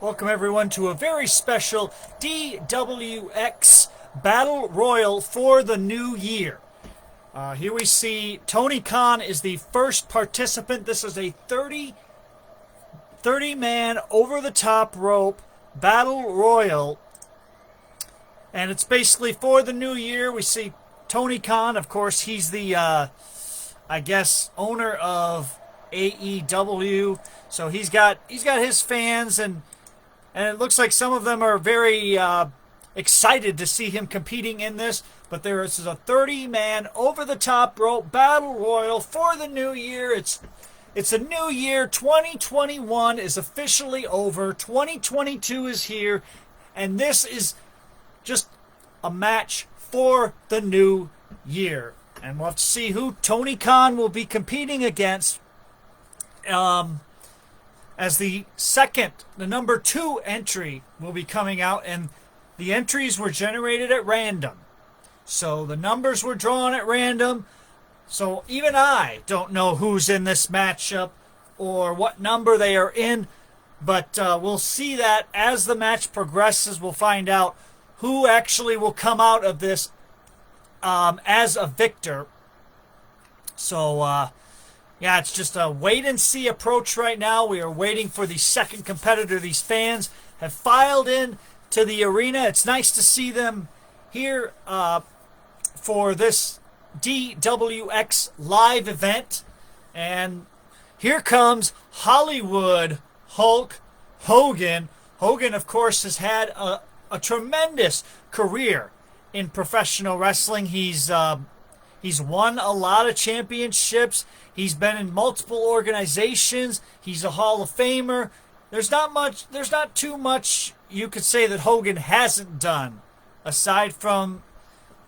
Welcome everyone to a very special DWX Battle Royal for the new year. Here we see Tony Khan is the first participant. This is a 30-man over-the-top rope Battle Royal. And it's basically for the new year. We see Tony Khan, of course, he's the, I guess, owner of AEW. So he's got his fans, and it looks like some of them are very excited to see him competing in this. But there is a 30-man over-the-top rope battle royal for the new year. It's a new year. 2021 is officially over. 2022 is here, and this is just a match for the new year. And we'll have to see who Tony Khan will be competing against. As the number 2 entry will be coming out, and the entries were generated at random. So the numbers were drawn at random. So even I don't know who's in this matchup or what number they are in, but we'll see that as the match progresses. We'll find out who actually will come out of this as a victor. So, yeah, it's just a wait-and-see approach right now. We are waiting for the second competitor. These fans have filed in to the arena. It's nice to see them here for this DWX live event. And here comes Hollywood Hulk Hogan. Hogan, of course, has had a tremendous career in professional wrestling. He's won a lot of championships. He's been in multiple organizations. He's a Hall of Famer. There's not too much you could say that Hogan hasn't done, aside from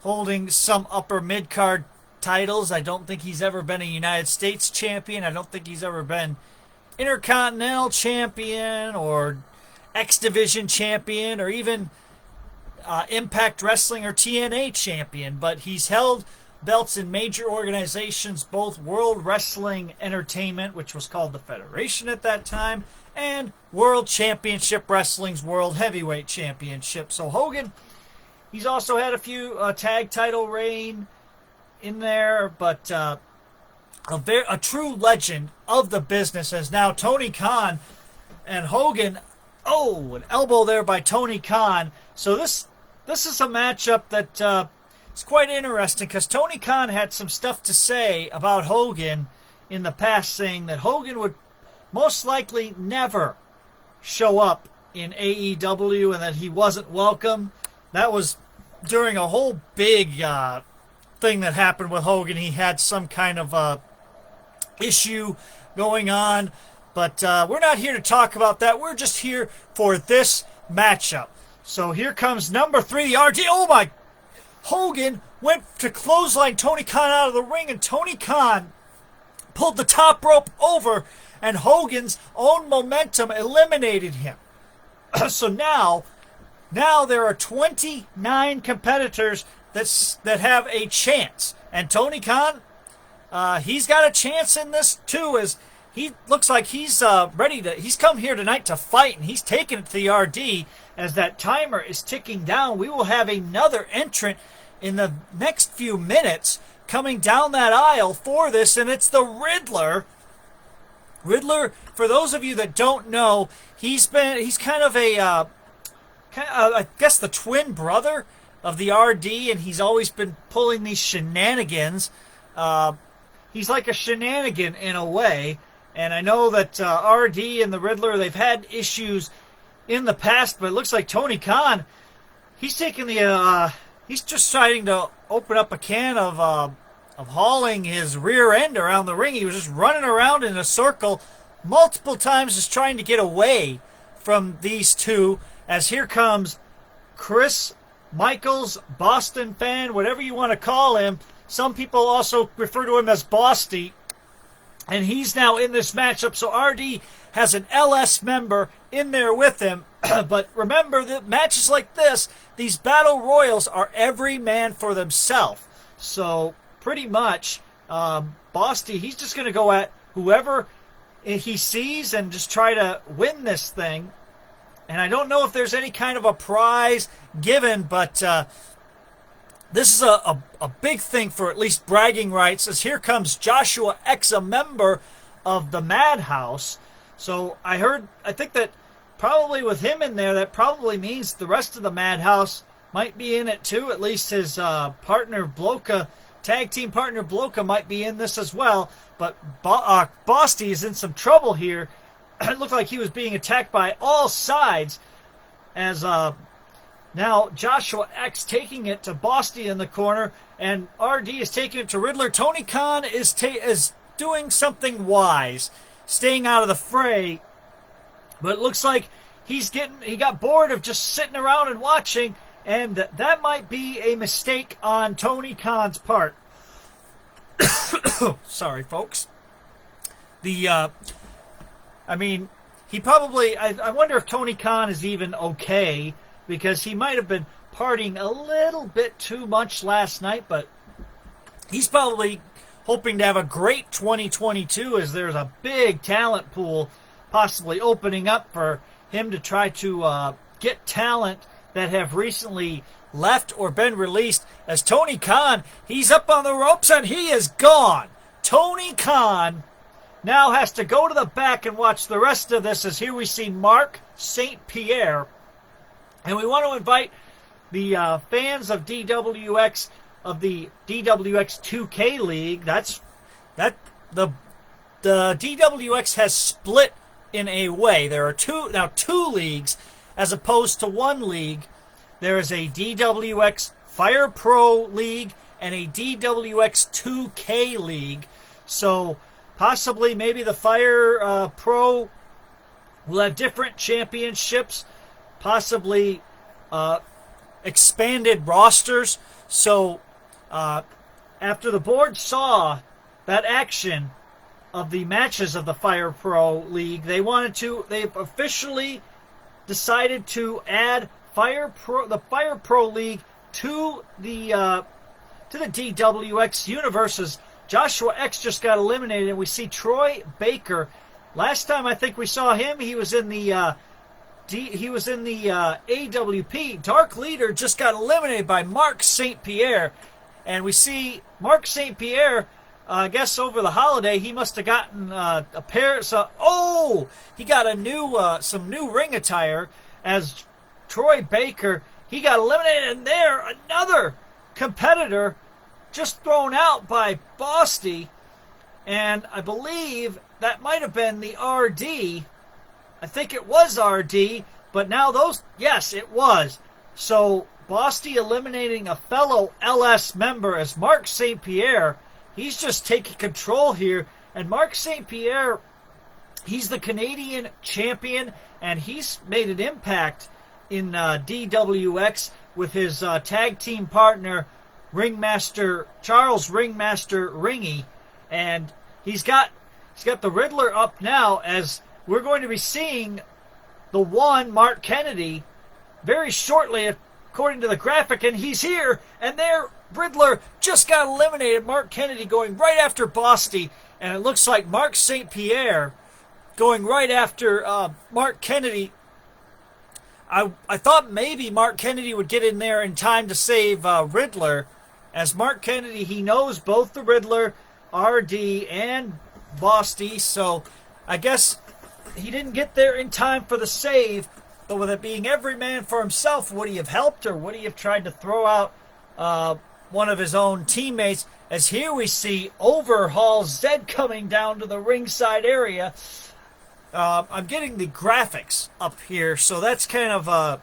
holding some upper mid-card titles. I don't think he's ever been a United States champion. I don't think he's ever been Intercontinental champion or X Division champion or even Impact Wrestling or TNA champion. But he's held belts in major organizations, both World Wrestling Entertainment, which was called the Federation at that time, and World Championship Wrestling's World Heavyweight Championship. So Hogan, he's also had a few tag title reign in there, but a true legend of the business as now Tony Khan and Hogan. Oh, an elbow there by Tony Khan. So this is a matchup that it's quite interesting, because Tony Khan had some stuff to say about Hogan in the past, saying that Hogan would most likely never show up in AEW and that he wasn't welcome. That was during a whole big thing that happened with Hogan. He had some kind of issue going on, but we're not here to talk about that. We're just here for this matchup. So here comes number 3, the RD. Oh my! Hogan went to clothesline Tony Khan out of the ring, and Tony Khan pulled the top rope over, and Hogan's own momentum eliminated him. So now there are 29 competitors that have a chance, and Tony Khan, he's got a chance in this too, as he looks like he's ready to. He's come here tonight to fight, and he's taking it to the RD. As that timer is ticking down, we will have another entrant in the next few minutes coming down that aisle for this, and it's the Riddler. Riddler, for those of you that don't know, he's kind of I guess the twin brother of the RD, and he's always been pulling these shenanigans. He's like a shenanigan in a way, and I know that RD and the Riddler, they've had issues in the past, but it looks like Tony Khan, he's taking the he's just trying to open up a can of hauling his rear end around the ring. He was just running around in a circle multiple times, just trying to get away from these two. As here comes Chris Michaels, Boston fan, whatever you want to call him. Some people also refer to him as Bosty. And he's now in this matchup. So RD has an LS member in there with him. But remember that matches like this, these battle royals are every man for themselves. So pretty much, Bosty, he's just going to go at whoever he sees and just try to win this thing. And I don't know if there's any kind of a prize given, but this is a big thing for at least bragging rights, as here comes Joshua X, a member of the Madhouse. So I think that probably with him in there, that probably means the rest of the Madhouse might be in it too. At least his partner Bloka, tag team partner Bloka, might be in this as well. But Bosty is in some trouble here. It looked like he was being attacked by all sides, as now Joshua X taking it to Bosty in the corner, and RD is taking it to Riddler. Tony Khan is doing something wise, staying out of the fray, but it looks like he got bored of just sitting around and watching, and that might be a mistake on Tony Khan's part. Sorry, folks. He probably, I wonder if Tony Khan is even okay, because he might have been partying a little bit too much last night, but he's probably hoping to have a great 2022, as there's a big talent pool possibly opening up for him to try to get talent that have recently left or been released. As Tony Khan, he's up on the ropes and he is gone. Tony Khan now has to go to the back and watch the rest of this, as here we see Mark St. Pierre. And we want to invite the fans of DWX, of the DWX 2K League. The DWX has split in a way. There are two leagues as opposed to one league. There is a DWX Fire Pro League and a DWX 2K League. So possibly maybe the Fire Pro will have different championships, possibly expanded rosters. So after the board saw that action of the matches of the Fire Pro League, they've officially decided to add the Fire Pro League to the DWX universes. Joshua X just got eliminated, and we see Troy Baker. Last time I think we saw him, he was in the AWP. Dark Leader just got eliminated by Mark St. Pierre, and we see Mark St. Pierre. I guess over the holiday he must have gotten a pair. He got some new ring attire. As Troy Baker, he got eliminated, and there another competitor just thrown out by Bosty, and I believe that might have been the RD. I think it was RD, but now yes, it was. So Bosty eliminating a fellow LS member, as Mark St. Pierre, he's just taking control here. And Mark St. Pierre, he's the Canadian champion, and he's made an impact in DWX with his tag team partner, Charles Ringmaster Ringy. And he's got the Riddler up now, as we're going to be seeing the one Mark Kennedy very shortly, according to the graphic, and he's here, and there Riddler just got eliminated. Mark Kennedy going right after Bosty, and it looks like Mark St. Pierre going right after Mark Kennedy. I thought maybe Mark Kennedy would get in there in time to save Riddler, as Mark Kennedy, he knows both the Riddler, RD, and Bosty, so I guess he didn't get there in time for the save. But with it being every man for himself, would he have helped, or would he have tried to throw out one of his own teammates? As here we see Overhaul Zed coming down to the ringside area. I'm getting the graphics up here, so that's kind of a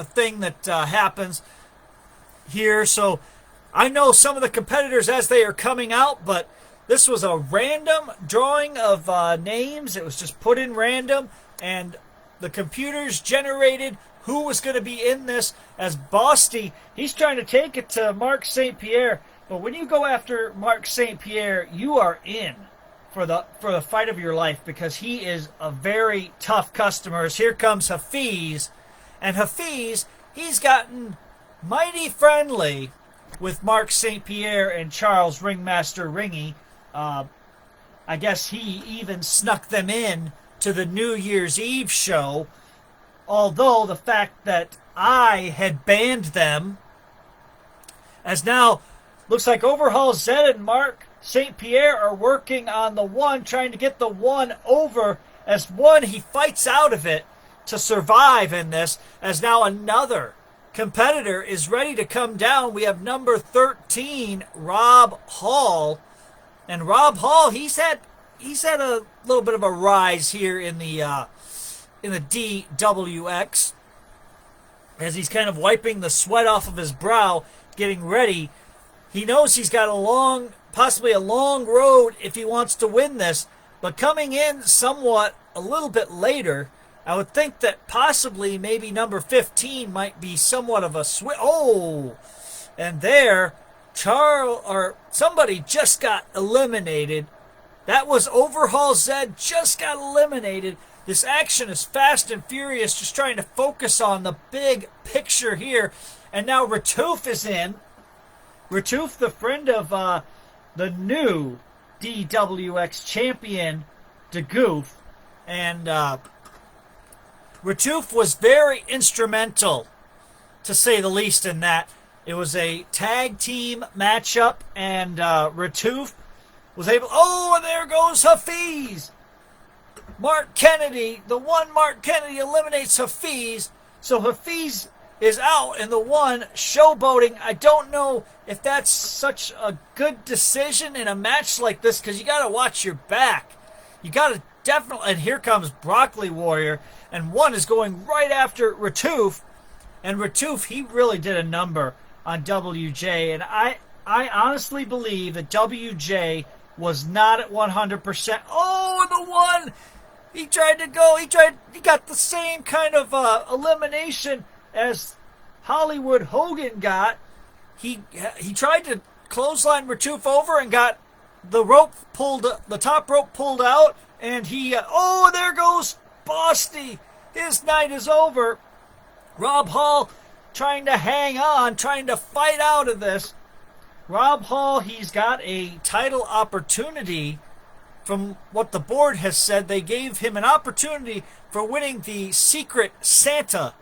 thing that happens here. So I know some of the competitors as they are coming out, but this was a random drawing of names. It was just put in random, and the computers generated who was going to be in this. As Bosty, he's trying to take it to Mark St. Pierre, but when you go after Mark St. Pierre, you are in for the fight of your life, because he is a very tough customer. As here comes Hafiz, and Hafiz, he's gotten mighty friendly with Mark St. Pierre and Charles Ringmaster Ringy. I guess he even snuck them in to the New Year's Eve show Although the fact that I had banned them, as now looks like Overhaul Zed and Mark St. Pierre are working on the one, trying to get the one over. As one, he fights out of it to survive in this, as now another competitor is ready to come down. We have number 13, Rob Hall. And Rob Hall, he's had a little bit of a rise here in the DWX, as he's kind of wiping the sweat off of his brow, getting ready. He knows he's got possibly a long road if he wants to win this, but coming in somewhat a little bit later, I would think that possibly maybe number 15 might be somewhat of a switch. Oh, and there, somebody just got eliminated. That was Overhaul Zed, just got eliminated. This action is fast and furious, just trying to focus on the big picture here. And now Ratouf is in. Ratouf, the friend of the new DWX champion, DeGoof. And Ratouf was very instrumental, to say the least, in that. It was a tag team matchup, and Ratouf was able... Oh, and there goes Hafiz! Mark Kennedy, the one Mark Kennedy eliminates Hafiz. So Hafiz is out in the one, showboating. I don't know if that's such a good decision in a match like this, because you got to watch your back. You got to definitely... And here comes Broccoli Warrior, and one is going right after Ratouf. And Ratouf, he really did a number on WJ, and I honestly believe that WJ was not at 100%. Oh, the one! He got the same kind of elimination as Hollywood Hogan got. He tried to clothesline Ratouf over and got the top rope pulled out, and oh, there goes Bosty. His night is over. Rob Hall trying to hang on, trying to fight out of this. Rob Hall, he's got a title opportunity. From what the board has said, they gave him an opportunity for winning the Secret Santa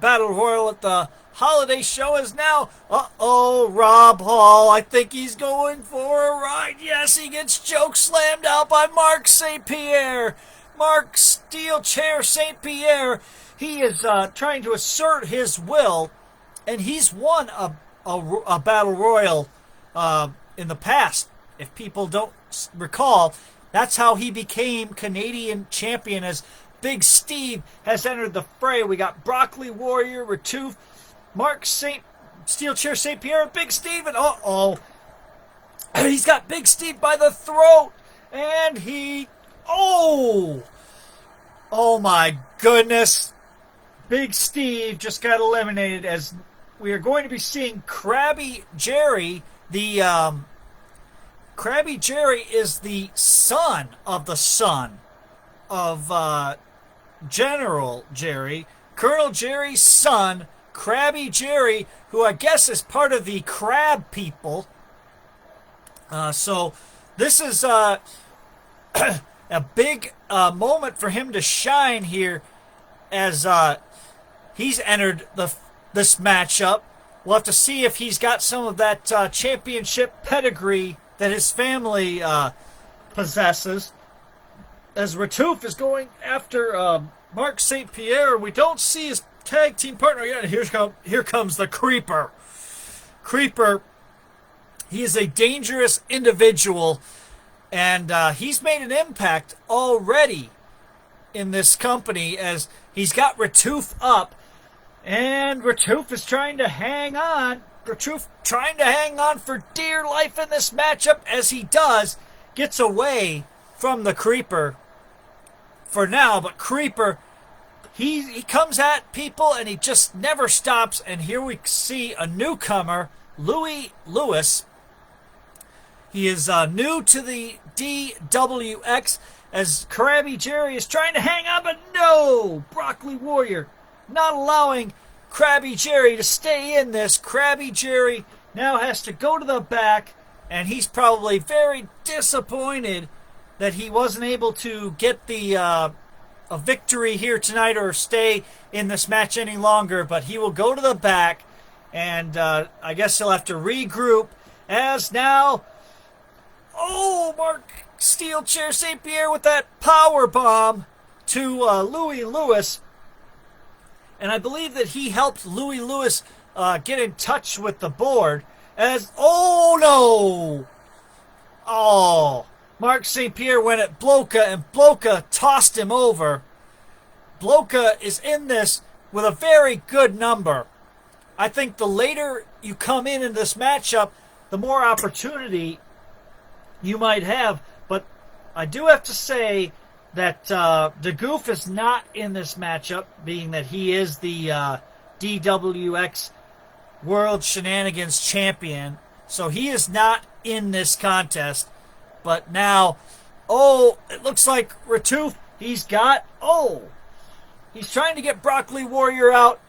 Battle Royal at the holiday show. Is now, Rob Hall, I think he's going for a ride. Yes, he gets choke slammed out by Mark St. Pierre. Mark Steel Chair St. Pierre. He is trying to assert his will, and he's won a Battle Royal in the past. If people don't recall, that's how he became Canadian champion, as Big Steve has entered the fray. We got Broccoli Warrior, Ratouf, Mark Steel Chair St. Pierre, and Big Steve, and he's got Big Steve by the throat, and oh my goodness. Big Steve just got eliminated, as we are going to be seeing Krabby Jerry. Krabby Jerry is the son of General Jerry. Colonel Jerry's son, Krabby Jerry, who I guess is part of the Crab people. So this is a big moment for him to shine here, as he's entered this matchup. We'll have to see if he's got some of that championship pedigree that his family possesses. As Ratouf is going after Mark St. Pierre, we don't see his tag team partner yet. Here comes the Creeper. Creeper, he is a dangerous individual, and he's made an impact already in this company, as he's got Ratouf up, and Ratouf is trying to hang on. Ratouf trying to hang on for dear life in this matchup, as he gets away from the Creeper for now. But Creeper, he comes at people, and he just never stops. And here we see a newcomer, Louis Lewis. He is new to the DWX, as Krabby Jerry is trying to hang on, but no! Broccoli Warrior not allowing Krabby Jerry to stay in this. Krabby Jerry now has to go to the back, and he's probably very disappointed that he wasn't able to get the a victory here tonight or stay in this match any longer, but he will go to the back, and I guess he'll have to regroup as now, Mark Steel Chair St. Pierre with that power bomb to Louis Lewis. And I believe that he helped Louis Lewis get in touch with the board as, Mark St. Pierre went at Bloka, and Bloka tossed him over. Bloka is in this with a very good number. I think the later you come in this matchup, the more opportunity you might have. But I do have to say that the Goof is not in this matchup, being that he is the DWX World Shenanigans Champion. So he is not in this contest. But now, it looks like Ratouf, he's trying to get Broccoli Warrior out.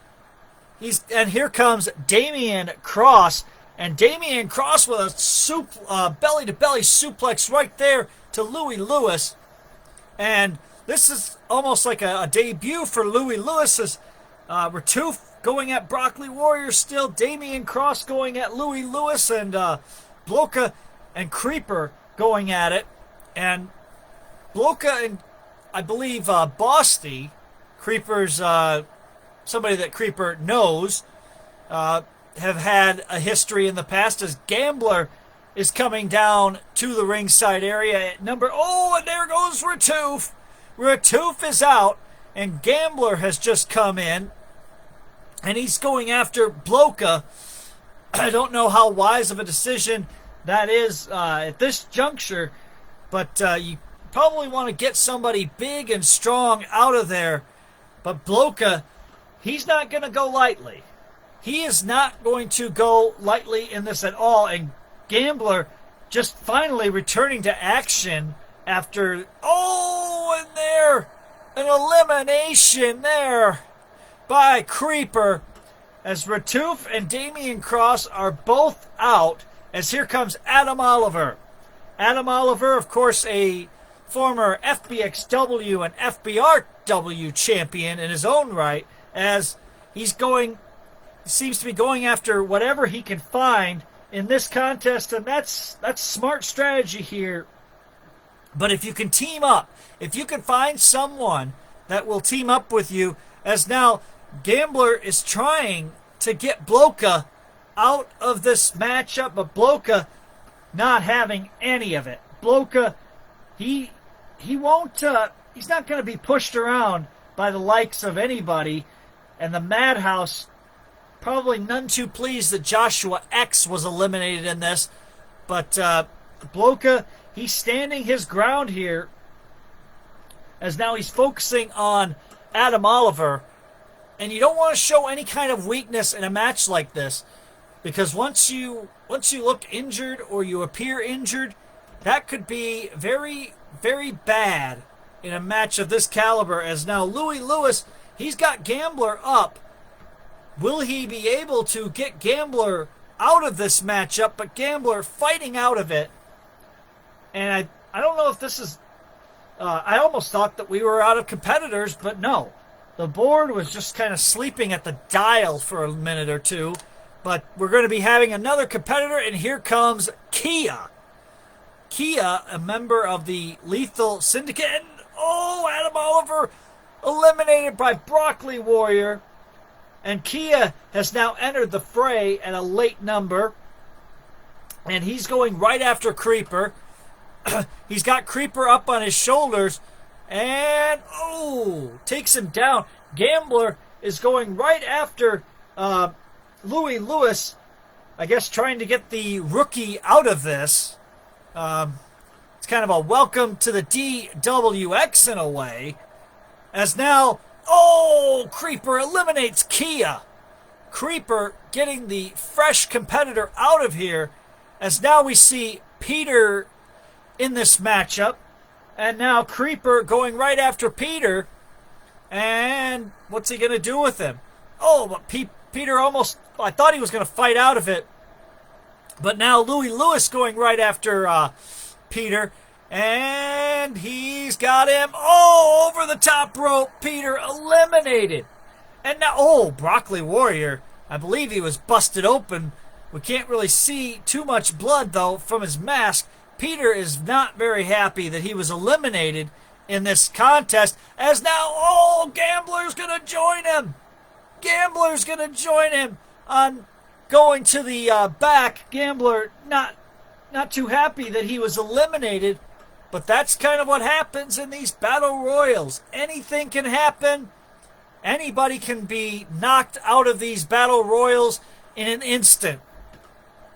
And here comes Damian Cross. And Damian Cross with a belly-to-belly suplex right there to Louis Lewis. And this is almost like a debut for Louis Lewis as Ratouf going at Broccoli Warrior still. Damian Cross going at Louis Lewis, and Bloka and Creeper going at it. And Bloka and, I believe, Bosty, Creeper's somebody that Creeper knows, have had a history in the past, as Gambler is coming down to the ringside area at number... and there goes Ratouf. Ratouf is out, and Gambler has just come in, and he's going after Bloka. I don't know how wise of a decision that is at this juncture, but you probably want to get somebody big and strong out of there. But Bloka, he's not going to go lightly. He is not going to go lightly in this at all. And Gambler just finally returning to action after... and there! An elimination there by Creeper, as Ratouf and Damian Cross are both out, as here comes Adam Oliver. Adam Oliver, of course, a former FBXW and FBRW champion in his own right, as he seems to be going after whatever he can find in this contest, and that's smart strategy here. But if you can team up, if you can find someone that will team up with you, as now Gambler is trying to get Bloka out of this matchup, but Bloka not having any of it. Bloka, he won't, he's not going to be pushed around by the likes of anybody, and the Madhouse probably none too pleased that Joshua X was eliminated in this. But Bloka, he's standing his ground here, as now he's focusing on Adam Oliver. And you don't want to show any kind of weakness in a match like this, because once you look injured or you appear injured, that could be very, very bad in a match of this caliber. As now Louis Lewis, he's got Gambler up. Will he be able to get Gambler out of this matchup? But Gambler fighting out of it. And I don't know if this is... I almost thought that we were out of competitors, but no. The board was just kind of sleeping at the dial for a minute or two. But we're going to be having another competitor, and here comes Kia. Kia, a member of the Lethal Syndicate. And, Adam Oliver eliminated by Broccoli Warrior. And Kia has now entered the fray at a late number. And he's going right after Creeper. He's got Creeper up on his shoulders. And, takes him down. Gambler is going right after Louis Lewis. I guess trying to get the rookie out of this. It's kind of a welcome to the DWX in a way. As now... Creeper eliminates Kia. Creeper getting the fresh competitor out of here, as now we see Peter in this matchup. And now Creeper going right after Peter. And what's he going to do with him? But Peter almost... I thought he was going to fight out of it. But now Louis Lewis going right after Peter. And he's got him over the top rope. Peter eliminated. And now, Broccoli Warrior, I believe he was busted open. We can't really see too much blood, though, from his mask. Peter is not very happy that he was eliminated in this contest, as now, Gambler's going to join him. Gambler's going to join him on going to the back. Gambler not too happy that he was eliminated, but that's kind of what happens in these battle royals. Anything can happen. Anybody can be knocked out of these battle royals in an instant.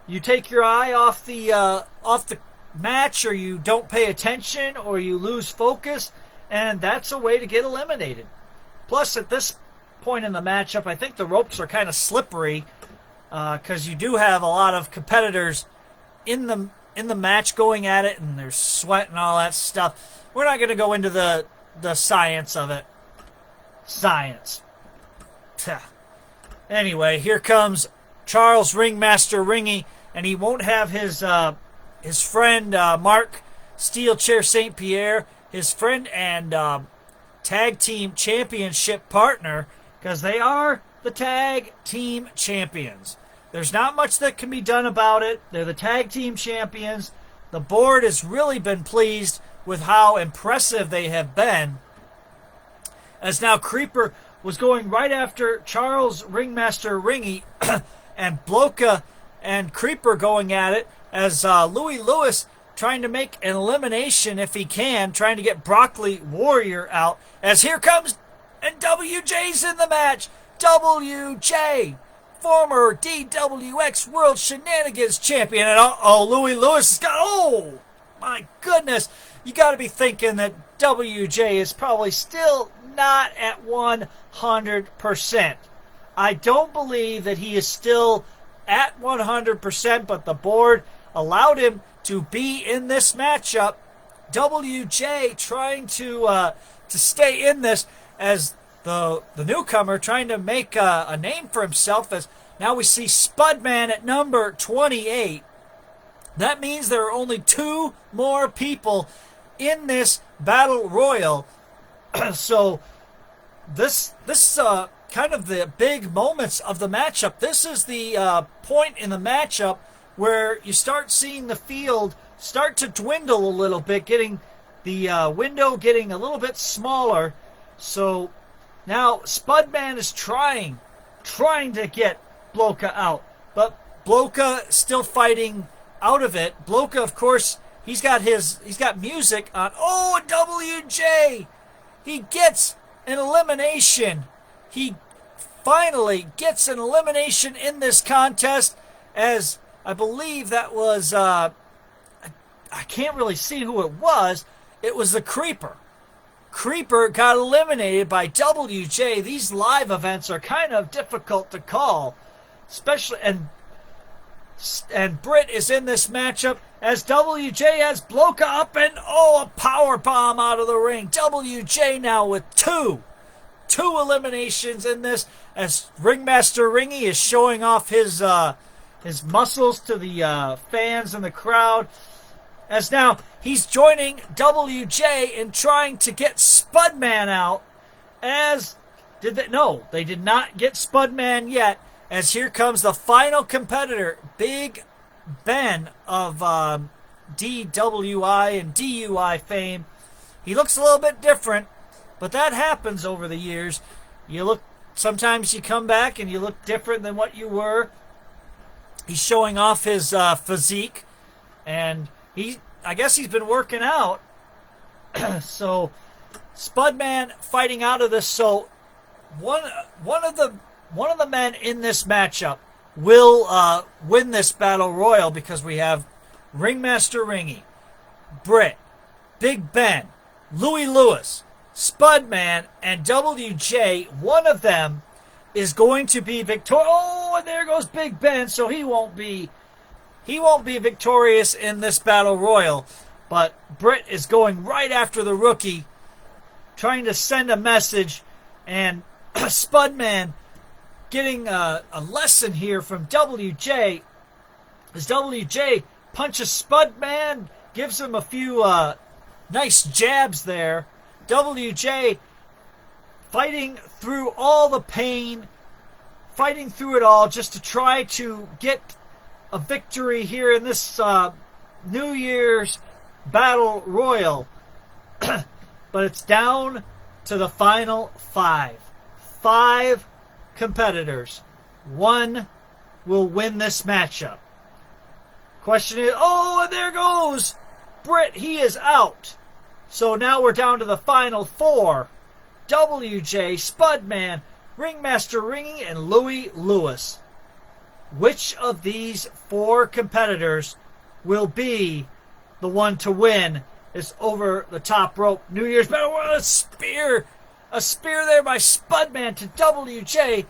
You take your eye off the match, or you don't pay attention, or you lose focus, and that's a way to get eliminated. Plus, at this point in the matchup, I think the ropes are kind of slippery because you do have a lot of competitors in the match going at it, and there's sweat and all that stuff. We're not going to go into the science of it. Science. Anyway, here comes Charles Ringmaster Ringy, and he won't have his friend Mark Steelchair St. Pierre, his friend and tag team championship partner, because they are the tag team champions. There's not much that can be done about it. They're the tag team champions. The board has really been pleased with how impressive they have been. As now Creeper was going right after Charles Ringmaster Ringy and Bloka and Creeper going at it, as Louis Lewis trying to make an elimination if he can, trying to get Broccoli Warrior out. As here comes, and WJ's in the match. WJ, former DWX World Shenanigans Champion. And Louis Lewis has got, my goodness. You got to be thinking that WJ is probably still not at 100%. I don't believe that he is still at 100%, but the board allowed him to be in this matchup. WJ trying to stay in this as the newcomer trying to make a name for himself, as now we see Spudman at number 28. That means there are only 2 more people in this battle royal. So this kind of the big moments of the matchup. This is the point in the matchup where you start seeing the field start to dwindle a little bit, getting the window getting a little bit smaller. So now Spudman is trying to get Bloka out, but Bloka still fighting out of it. Bloka, of course, he's got music on. WJ, he gets an elimination. He finally gets an elimination in this contest, as I believe that was, I can't really see who it was. It was the Creeper. Creeper got eliminated by WJ. These live events are kind of difficult to call, especially, and Britt is in this matchup as WJ has Bloka up, and a power bomb out of the ring. WJ now with two eliminations in this, as Ringmaster Ringy is showing off his muscles to the fans in the crowd, as now he's joining WJ in trying to get Spudman out. They did not get Spudman yet, as here comes the final competitor, Big Ben of DWI and DUI fame. He looks a little bit different, but that happens over the years. Sometimes you come back and you look different than what you were. He's showing off his physique, and I guess he's been working out. So Spudman fighting out of this. So one of the men in this matchup will win this battle royal, because we have Ringmaster Ringy, Britt, Big Ben, Louis Lewis, Spudman, and WJ. One of them is going to be victorious. And there goes Big Ben. So he won't be victorious in this battle royal. But Britt is going right after the rookie, trying to send a message, and Spudman getting a lesson here from WJ, as WJ punches Spudman, gives him a few Nice jabs there. WJ fighting through all the pain, fighting through it all just to try to get a victory here in this New Year's Battle Royal. But it's down to the final 5. 5 competitors. 1 will win this matchup. Question is, oh, and there goes Britt. He is out. So now we're down to the final 4. WJ, Spudman, Ringmaster Ringy, and Louie Lewis. Which of these 4 competitors will be the one to win this over the top rope New Year's Battle Royal? A spear there by Spudman to WJ.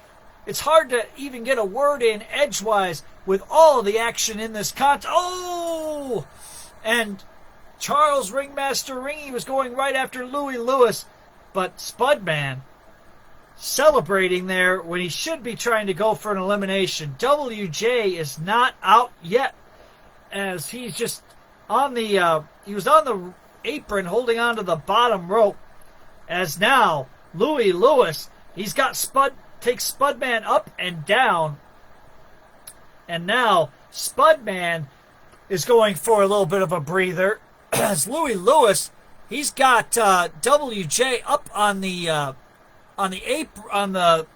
It's hard to even get a word in edgewise with all of the action in this contest. Oh! And Charles Ringmaster Ringy was going right after Louie Lewis, but Spudman celebrating there when he should be trying to go for an elimination. WJ is not out yet, as he's just on the he was on the apron holding on to the bottom rope, as now Louie Lewis, he's got takes Spudman up and down, and now Spudman is going for a little bit of a breather as Louie Lewis, he's got WJ up on the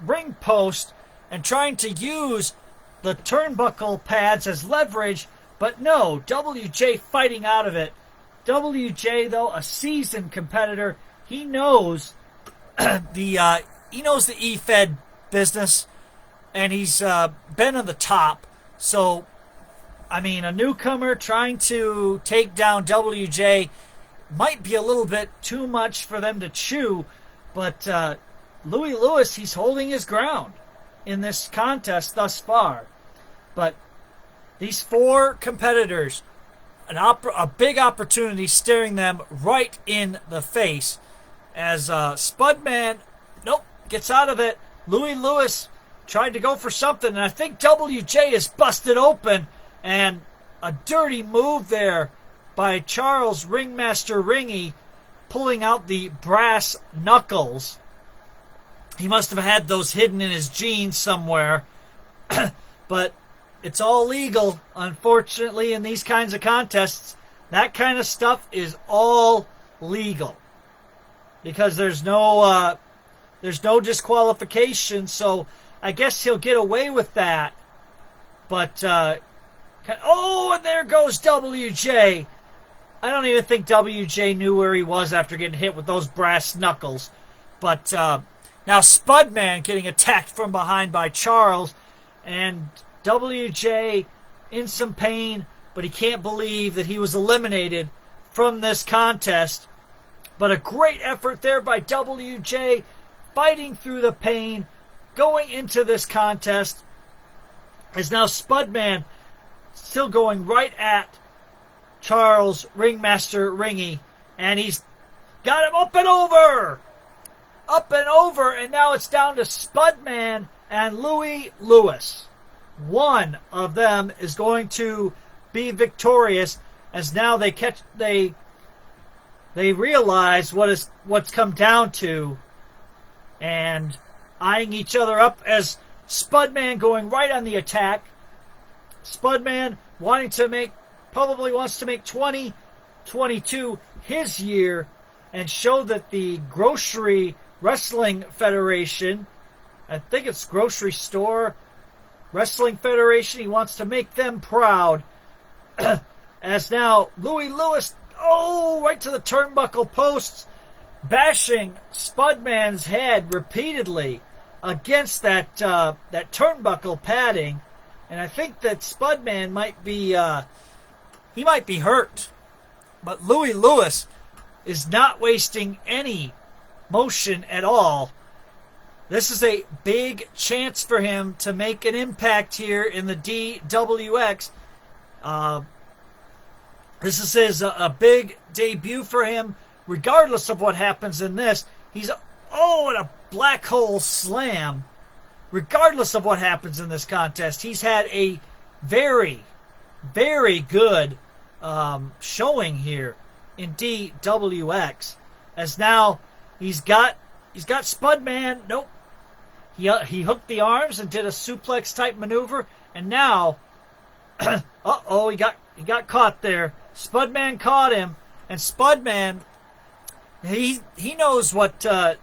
ring post and trying to use the turnbuckle pads as leverage, but no, WJ fighting out of it. WJ, though, a seasoned competitor, he knows the E-Fed business, and he's been on the top. So, I mean, a newcomer trying to take down WJ might be a little bit too much for them to chew, but Louie Lewis, he's holding his ground in this contest thus far. But these 4 competitors, a big opportunity staring them right in the face as Spudman, nope, gets out of it. Louie Lewis tried to go for something, and I think WJ is busted open, and a dirty move there by Charles Ringmaster Ringy, pulling out the brass knuckles. He must have had those hidden in his jeans somewhere. But it's all legal, unfortunately, in these kinds of contests. That kind of stuff is all legal, because there's no disqualification, so I guess he'll get away with that. But, oh, and there goes WJ. I don't even think WJ knew where he was after getting hit with those brass knuckles. But now Spudman getting attacked from behind by Charles, and WJ in some pain, but he can't believe that he was eliminated from this contest. But a great effort there by WJ, fighting through the pain, going into this contest, as now Spudman still going right at Charles Ringmaster Ringy, and he's got him up and over, and now it's down to Spudman and Louie Lewis. One of them is going to be victorious, as now they realize what's come down to, and eyeing each other up as Spudman going right on the attack. Spudman probably wants to make 2022 his year and show that the Grocery Wrestling Federation, I think it's Grocery Store Wrestling Federation, he wants to make them proud. As now Louie Lewis, right to the turnbuckle posts, bashing Spudman's head repeatedly against that turnbuckle padding, and I think that Spudman might be hurt, but Louie Lewis is not wasting any motion at all. This is a big chance for him to make an impact here in the DWX. This is a big debut for him, regardless of what happens in this. He's, and a black hole slam. Regardless of what happens in this contest, he's had a very, very good showing here in DWX, as now he's got Spudman. Nope. He hooked the arms and did a suplex type maneuver, and now he got caught there. Spudman caught him, and Spudman he knows what a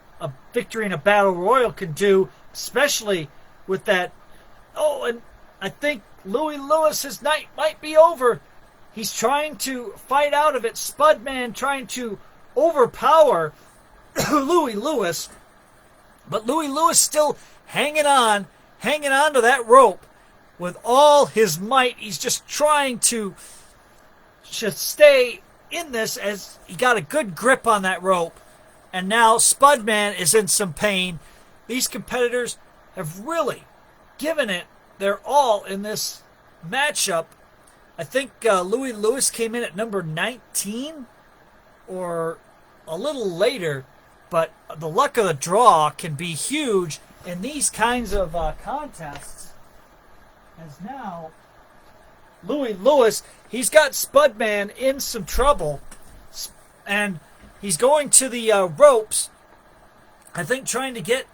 victory in a battle royal can do, especially with that. Oh, and I think Louis Lewis's night might be over. He's trying to fight out of it. Spudman trying to overpower Louis Lewis, but Louis Lewis still hanging on to that rope with all his might. He's just trying to stay in this, as he got a good grip on that rope. And now Spudman is in some pain. These competitors have really given it their all in this matchup. I think Louis Lewis came in at number 19 or a little later, but the luck of the draw can be huge in these kinds of contests. As now Louis Lewis, he's got Spudman in some trouble, and he's going to the ropes. I think trying to get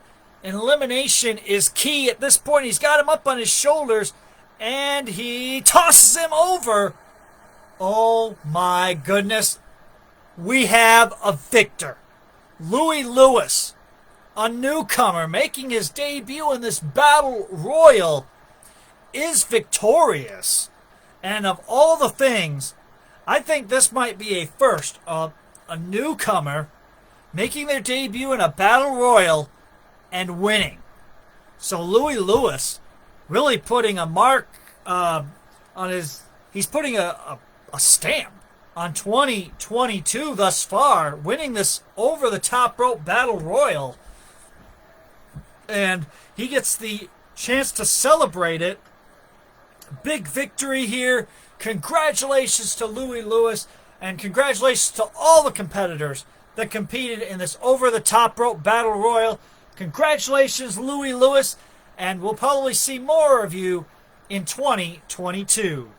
an elimination is key at this point. He's got him up on his shoulders, and he tosses him over. Oh my goodness. We have a victor. Louis Lewis, a newcomer making his debut in this battle royal, is victorious. And of all the things, I think this might be a first. A newcomer making their debut in a battle royal and winning. So Louis Lewis really putting a mark on his. He's putting a stamp on 2022 thus far, winning this over the top rope battle royal, and he gets the chance to celebrate it. Big victory here. Congratulations to Louis Lewis, and congratulations to all the competitors that competed in this over the top rope battle royal. Congratulations, Louis Lewis, and we'll probably see more of you in 2022.